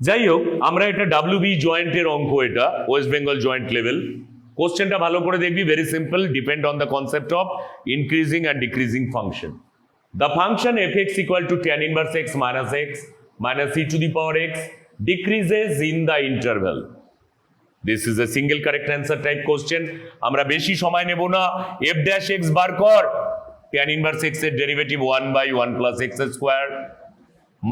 যাই হোক, আমরা এটা WB জয়েন্টের অঙ্ক, এটা ওয়েস্ট বেঙ্গল জয়েন্ট লেভেল। কোশ্চেনটা ভালো করে দেখবি, very simple, depend on the concept of increasing and decreasing function. The function fx equal to tan inverse x minus e to the power x decreases in the interval. This is a single correct answer type question. আমরা বেশি সময় নেব না, f dash x বার কর, tan inverse x এর derivative 1/1 plus x square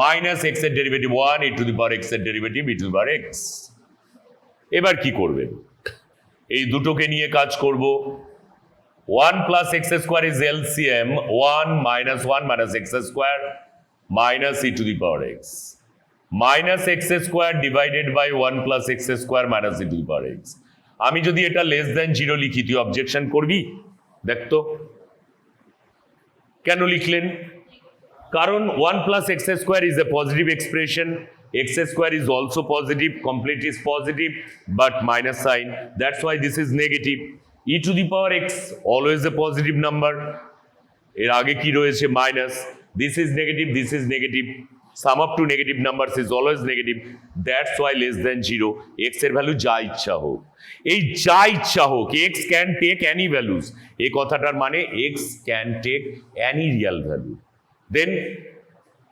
minus x এর derivative 1 e to the power x এর derivative e to the power x। এবার কি করবেন? এই দুটোকে নিয়ে কাজ করব। 1 plus x square is LCM, 1 minus x square minus e to the power x minus x square divided by 1 plus x square minus e to the power x। আমি যদি এটা লেস দেন 0 লিখি, তুই অবজেকশন করবি? দেখতো কেন লিখলেন? কারণ 1 plus x square is a positive expression, x square is also positive, complete is positive but minus sign, that's why this is negative। e to the power x always a positive number, এর আগে কি রয়েছে? Minus. this is negative, sum up to negative numbers is always negative, that's why less than 0। x এর value যা ইচ্ছা হোক, এই যা ইচ্ছা হোক, x can take any values, এই কথাটার মানে x can take any real value। then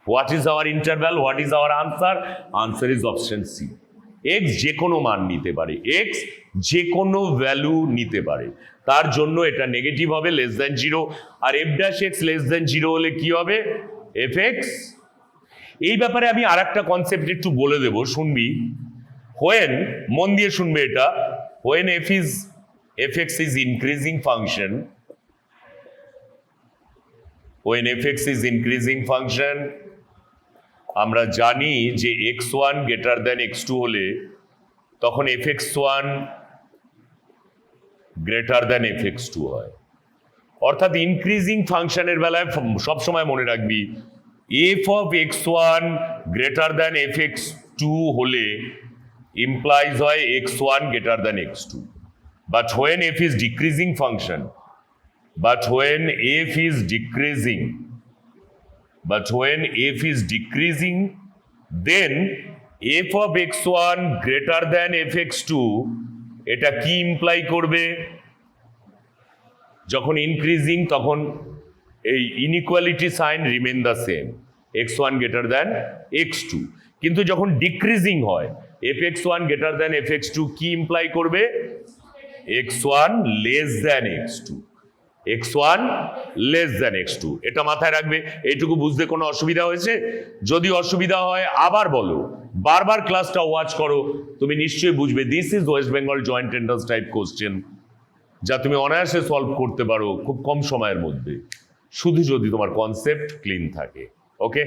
what is our interval, what is our answer? Answer is option C। x যে কোনো মান নিতে পারে, x যে কোনো ভ্যালু নিতে পারে, তার জন্য এটা নেগেটিভ হবে, লেস দ্যান 0। আর f dash x less than 0 হলে কি হবে? fx। এই ব্যাপারে আমি আরেকটা কনসেপ্ট একটু বলে দেব, শুনবি। when, মন দিয়ে শুনবে এটা, when fx is increasing function, when fx is increasing function, আমরা জানি যে x1 greater than x2 হলে তখন fx1 greater than fx2 হয়। অর্থাৎ ইনক্রিজিং ফাংশনের বেলায় সবসময় মনে রাখবি f of x1 greater than fx2 হলে implies হয় x1 greater than x2, but when f is decreasing function, when f is decreasing, then f of x1 greater than fx2 এটা কি ইমপ্লাই করবে? যখন ইনক্রিজিং তখন এই inequality sign remain the same, x1 greater than x2, কিন্তু যখন decreasing হয় fx1 greater than fx2 কি ইমপ্লাই করবে? x1 less than x2, x1 less than x2। এটা মাথায় রাখবে। এইটুকু বুঝতে কোনো অসুবিধা হয়েছে? যদি অসুবিধা হয় আবার বলো, বারবার ক্লাসটা ওয়াচ করো, তুমি নিশ্চয়ই বুঝবে। This is West Bengal joint entrance type question, যা তুমি অনায়াসে সলভ করতে পারো খুব কম সময়ের মধ্যে, শুধু যদি তোমার কনসেপ্ট ক্লিন থাকে। ওকে।